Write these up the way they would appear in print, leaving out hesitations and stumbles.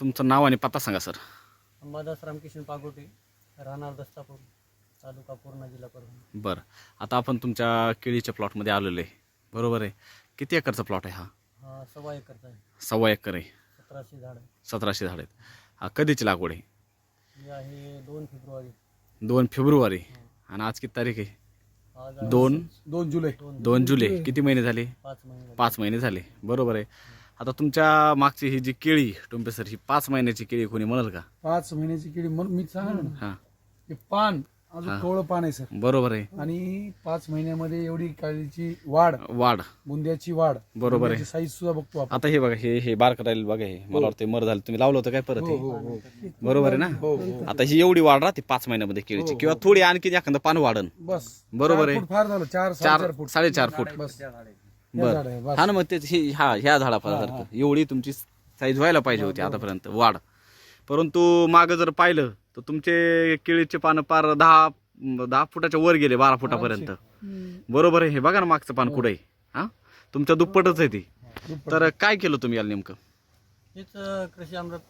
तुमचं नाव आणि पत्ता सांगा सर. अंबादास रामकिशन पागोटे, राहणार दस्तापूर, तालुका पूर्णा, जिल्हा परभणी. बरं, आता आपण तुमच्या केळीच्या प्लॉटमध्ये आलेलो आहे, बरोबर आहे. किती एकरचा प्लॉट आहे हा? हा 1.25 एकरचा आहे. 1.25 एकर आहे. 1700 झाड आहे. 1700 झाड आहेत. हा कधीची लागवड आहे? ही आहे 2 फेब्रुवारी. 2 फेब्रुवारी. आणि आज किती तारीख आहे? आज आहे 2 जुलै. 2 जुलै. किती महिने झाले? 5 महिने झाले. 5 महिने झाले, बरोबर आहे. आता तुमच्या मागची ही जी केळी टोंपे सर, ही 5 महिन्याची केळी कोणी म्हणल का? 5 महिन्याची केळी म्हणून मी सांगा ना, हां, हे पान अजून कवळं पान आहे सर. बरोबर आहे. आणि 5 महिन्यामध्ये एवढी केळीची वाढ, वाढ, बुंद्याची वाढ, बरोबर आहे. साईज सुद्धा बघतो आपण. आता हे बघा, हे बारक राहील बघा, हे मला वाटतं मर झालं. तुम्ही लावलं होतं काय परत हे? बरोबर आहे ना. आता ही एवढी वाढ राहते 5 महिन्यामध्ये केळीची, किंवा थोडी आणखी एखादं पान वाढन. बस बरोबर आहे. 4 फूट फार झालं, 4 4 फूट 4.5 फूट. बस. बरं, हा ना. मग तेच ह्या झाडासारखं एवढी तुमची साईज व्हायला पाहिजे होती आतापर्यंत वाढ. परंतु मागं जर पाहिलं तर तुमचे केळीचे पानं पार 10 फुटाच्या वर गेले, 12 फुटापर्यंत. बरोबर आहे. हे बघा ना मागचं पान कुठे आहे. हा, तुमच्या दुप्पटच आहे ती. तर काय केलं तुम्ही याला नेमकं? हेच कृषी अमृत,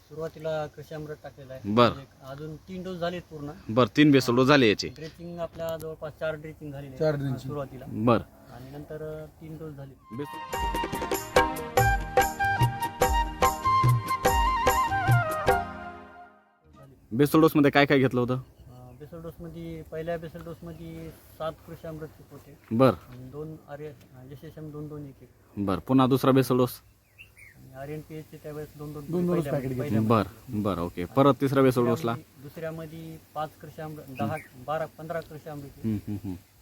सुरुवातीला कृषी अमृत टाकलेलं आहे. बरं. अजून 3 डोस झालेत पूर्ण. बरं, 3 बेसल डोस झाले याचे. ड्रेसिंग आपल्या जवळपास 4 ड्रेसिंग झालेले 4 आहेत ड्रेसिंग. सुरुवातीला. बरं. आणि नंतर 3 डोस झाले. बेसल डोस मध्ये काय काय घेतलं होतं? बेसल डोस मध्ये, पहिल्या बेसल डोस मध्ये 7 कृषी अमृत होते बरं, आणि 2 आर्य यशस्वी 2-2-1-1. बरं. पुन्हा दुसरा बेसल डोस. आणि RNPH चे त्यावेळेस 2-2 दोन पॅकेट घेतले. बरं बरं, ओके. परत तिसरा बेसल डोसला. दुसऱ्यामध्ये 5 कृषी अमृत, 10, 12, 15 कृषी अमृत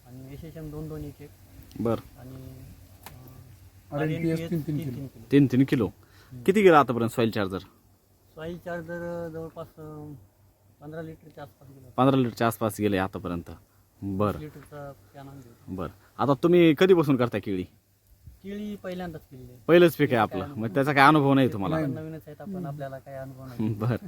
आणि यशस्वी 2-2-1-1. बरं. आणि RNPH 3 किलो. 3 किलो. किती गेला आतापर्यंत सॉइल चार्जर? सॉईल चार्जर जवळपास 15 लिटरच्या आसपास गेला. 15 लिटरच्या आसपास गेले आतापर्यंत. बरं 20 लिटरचा कॅन आणला. बरं. आता तुम्ही कधीपासून करताय केळी? केळी पहिल्यांदाच केलेली आहे. पहिलंच पीक आहे आपलं, मग त्याचा काय अनुभव नाही तुम्हाला? आपण नवीनच आहेत, आपण आपल्याला काही अनुभव नाही. बरं.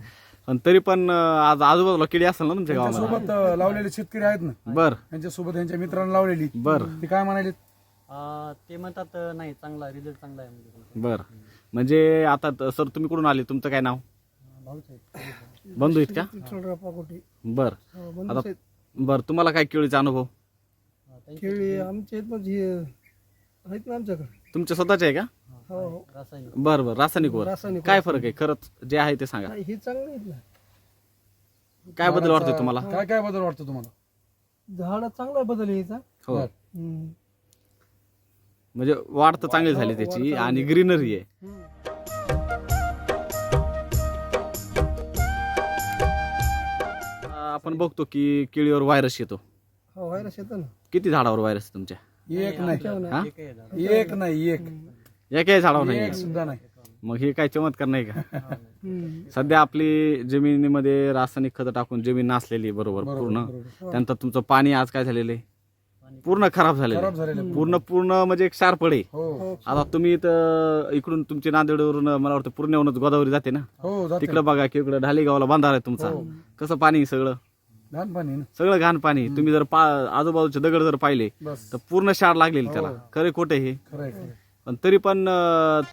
पण तरी पण आज आजूबाजूला केळी असेल ना तुमच्या गावामध्ये? सोबत लावलेले शेतकरी आहेत ना, बरं त्यांच्यासोबत यांच्या मित्रांना लावलेली. बरं ते काय म्हणाले? ते म्हणतात नाही, चांगला रिझल्ट चांगला आहे म्हणजे तुमचा. बरं. म्हणजे आता सर तुम्ही कुठून आले? तुमचं काय नाव? भाऊच आहेत. बंधू आहेत का? बरं. आता बरं, तुम्हाला काय केळीचा अनुभव? केळी आमचे आहेत ना आमच्याकडे. तुमच्या स्वतःचे आहे का? रासायनिक. बरं बरं. रासायनिकवर रासायनिक काय फरक आहे? खरंच जे आहे ते सांगा. हे चांगले आहेत ना. काय बदल वाटतोय तुम्हाला? काय काय बदल वाटतो तुम्हाला? झाड चांगला बदल यायचा. हो, म्हणजे वाढ तर चांगली झाली त्याची आणि ग्रीनरी आहे. आपण बघतो की केळीवर व्हायरस येतो. हो, व्हायरस येतो ना. किती झाडावर व्हायरस तुमच्या? एक नाही, हा? एक आहे झाड. एक नाही, एक एकाही झाडावर एक नाही. सुद्धा नाही. मग हे काय चमत्कार नाही का? हम्म. सध्या आपली जमिनीमध्ये रासायनिक खतं टाकून जमीन नासलेली आहे, बरोबर पूर्ण. त्यानंतर तुमचं पाणी आज काय झालेलं आहे? पूर्ण खराब झालेलं खराब आहे. झालेलं आहे. पूर्ण म्हणजे एक क्षार पडे. हो आता तुम्ही इथं इकडून तुमची नांदेडवरून मला वाटतं पूर्णहूनच गोदावरी जाते ना, हो जाते. तिकडं बघा की इकडं ढालेगावला बांधार आहे तुमचा. कसं पाणी सगळं लहानपणी ना. सगळं घाण पाणी. तुम्ही जर आजूबाजूचे दगड जर पाहिले बस तर पूर्ण क्षार लागलेली त्याला. खरे खोटे हे? खरंय खरंय. पण तरी पण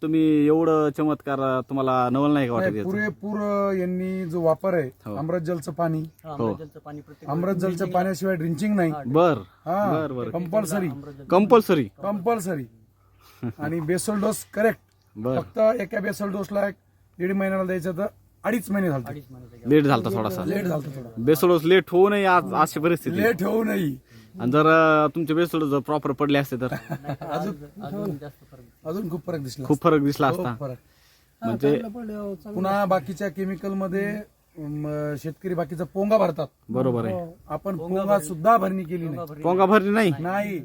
तुम्ही एवढं चमत्कार तुम्हाला नवल नाही का वाटत नाही, याचं? पुरेपूर यांनी जो वापर आहे, हो. अमृत जलचं पाणी, अमृतजलचं पाणी प्रत्येक अमृत जलचं पाण्याशिवाय ड्रिंचिंग नाही. बर हा, बर बर. Compulsory compulsory. कंपल्सरी. आणि बेसल डोस करेक्ट. बर. फक्त एका बेसल डोसला 1.5 महिन्याला द्यायचं तर 2.5 महिने झाले. 2.5 महिन्याचा लेट झालता थोडासा. लेट झालं थोडं. बेसोडोस लेट होऊ नये आज अशी परिस्थिती. लेट होऊ नये. आणि जर तुमचे बेसोडोस जर प्रॉपर पडले असते तर अजून जास्त फरक. अजून खूप फरक दिसला. खूप फरक दिसला खूप असता. फरक. म्हणजे चांगलं पडलं, हो, चांगलं. पुन्हा बाकीच्या केमिकल मध्ये शेतकरी बाकीचा पोंगा भरतात. बरोबर आहे. आपण पोंगा सुद्धा भरणी केली नाही. पोंगा भरली नाही. नाही.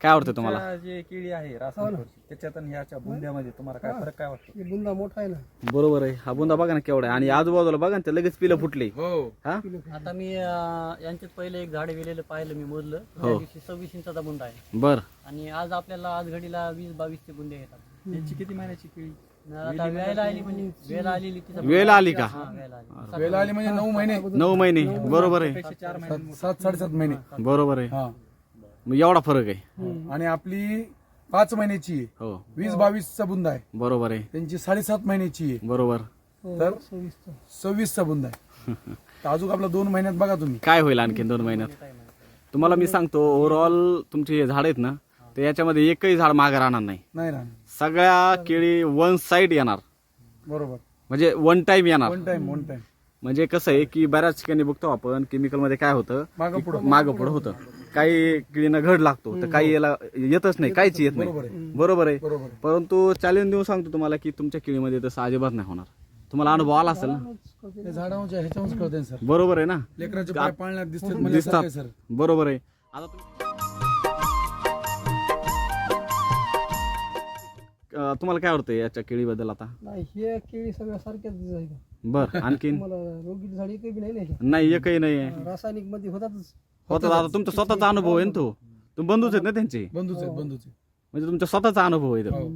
काय आवडतं तुम्हाला? जे केळी आहे रासायनिक त्याच्यात आणि ह्याच्या बुंद्यामध्ये तुम्हाला काय फरक काय वाटतो? हे बुंदा मोठा आहे ना. बरोबर आहे. हा बुंदा बघा ना केवढा आहे. आणि आजूबाजूला बघा ना, ते लगेच पिलं फुटले. हो हा, आता मी यांच्यात पहिले एक झाड वेलेलं पाहिलं, मी मोजलं. त्या दिवशी 26 इंचाचा बुंदा आहे. बर. आणि आज आपल्याला आज घडीला 20-22 चे बुंदे येतात. यांची किती महिन्याची केळी? आता वेळेला आली म्हणजे वेळ आलेली तिचा वेळ आली का? हा, वेळ आली. वेळ आली म्हणजे 9 महिने, 9 महिने. बरोबर आहे. 7-7.5 महिने. बरोबर आहे. हा. मग एवढा फरक आहे. आणि आपली 5 महिन्याची आहे, हो 20-22चा बुंदा आहे, बरोबर आहे, त्यांची 7.5 महिन्याची आहे, बरोबर. हो, तर 26चं. 26चा बुंदा आहे. तर अजून आपला 2 महिन्यात बघा तुम्ही. काय होईल आणखीन 2 महिन्यात तुम्हाला मी सांगतो. ओव्हरऑल तुमचे हे झाड आहेत ना, तर याच्यामध्ये एकही झाड मागे राहणार नाही. नाही ना, सगळ्या केळी वन साइड येणार, बरोबर. म्हणजे वन टाइम येणार. वन टाइम म्हणजे कसं आहे की बऱ्याच ठिकाणी बघतो आपण केमिकल मध्ये काय होतं, मागं पुढं. मागं पुढं होतं. काही केळीनं घड लागतो तर काही याला येतच नाही, काहीच येत नाही. बरोबर आहे. बरोबर आहे. बरोबर आहे. परंतु चॅलेंज देऊन सांगतो तुम्हाला की तुमच्या केळीमध्ये तसं अजिबात नाही होणार. तुम्हाला अनुभव आला असेल ना. ते झाडांच्या ह्याच्यावरच कळते ना सर. बरोबर आहे ना. लेकराचे पाय पाळण्यात दिसतात म्हणजे दिसतात. सारखं आहे सर. बरोबर आहे. आता तुम्हाला काय वाटतं याच्या केळीबद्दल आता? नाही हे केळी सगळ्या सारख्याच आहे का? बर आणखीन तुम्हाला रोगीची झाड एकही बी नाही ना नाही, एकही नाही आहे. रासायनिक मध्ये होतातच. होतं. आता तुमचा स्वतःचा अनुभव आहे ना तो. तुम्ही बंधूच आहेत ना त्यांचे, बंधूच आहेत, बंधूच आहेत. म्हणजे तुमचा स्वतःचा अनुभव आहे तो. हो.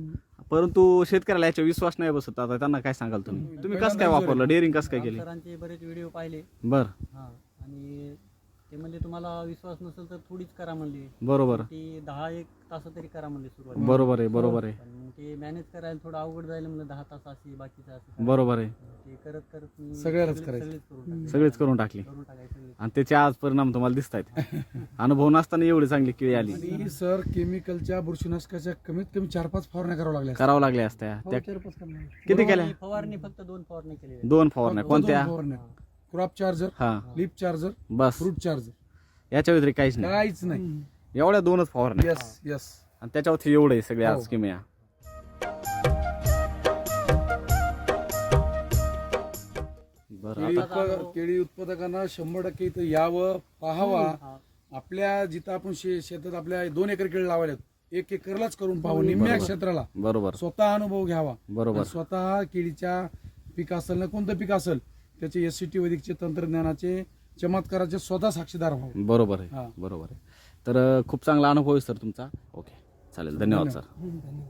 परंतु शेतकऱ्याला याच्या विश्वास नाही बसत. आता त्यांना काय सांगाल तुम्ही? तुम्ही कसं काय वापरलं, डेअरिंग कसं काय केली? सरांचे बरेच व्हिडिओ पाहिले. बर हा, आणि ते म्हणले तुम्हाला विश्वास नसेल तर थोडीच करा म्हणले. बरोबर ती 10-1 तास तरी करा म्हणले सुरुवात. बरोबर आहे. बरोबर आहे. पण मग ते मॅनेज करायला थोडं अवघड जायला म्हणलं 10 तास असे बाकीचं असं. बरोबर आहे. ते करत करत मी सगळ्यालाच सगळेच करायचं. करून टाकले. सगळेच करून टाकली करून टाकायचे सगळे. आणि त्याचे आज परिणाम तुम्हाला दिसत आहेत. अनुभव नसताना एवढी चांगली केळी आली. आणि सर केमिकलच्या बुरशीनाशकाच्या कमीत कमी 4-5 फवारण्या करावं लागल्या. करावं लागल्या असत्या हो, त्या. 4-5 करणार. किती केल्या? फवारणी फक्त 2 फवारणी केली. 2 फवारण्या. कोणत्या? क्रॉप चार्जर, हा लिप चार्जर, बस. फ्रूट चार्जर, याच्या व्यतिरिक्त काहीच नाही. काहीच नाही. एवढ्या 2च फवारण्या यस यस. आणि त्याच्यावरती एवढे सगळे आज हो. किमया. बरं आता केळी उत्पादकांना 100% इथं यावं, पाहावा. हा. आपल्या जिथं आपण शेतात आपल्या 2 एकर केळी लावायला 1 एकरलाच करून पाहावं, निम्म्या क्षेत्राला बरोबर स्वतः अनुभव घ्यावा. बरोबर. आणि स्वतः केळीच्या पीक असेल ना कोणतं पीक असेल त्याचे SCT वैदिकचे तंत्रज्ञानाचे चमत्काराचे स्वतः साक्षीदार व्हावं. बरोबर आहे. हा. बरोबर आहे. तर खूप चांगला अनुभव आहे सर तुमचा. ओके चालेल, धन्यवाद सर. धन्यवाद.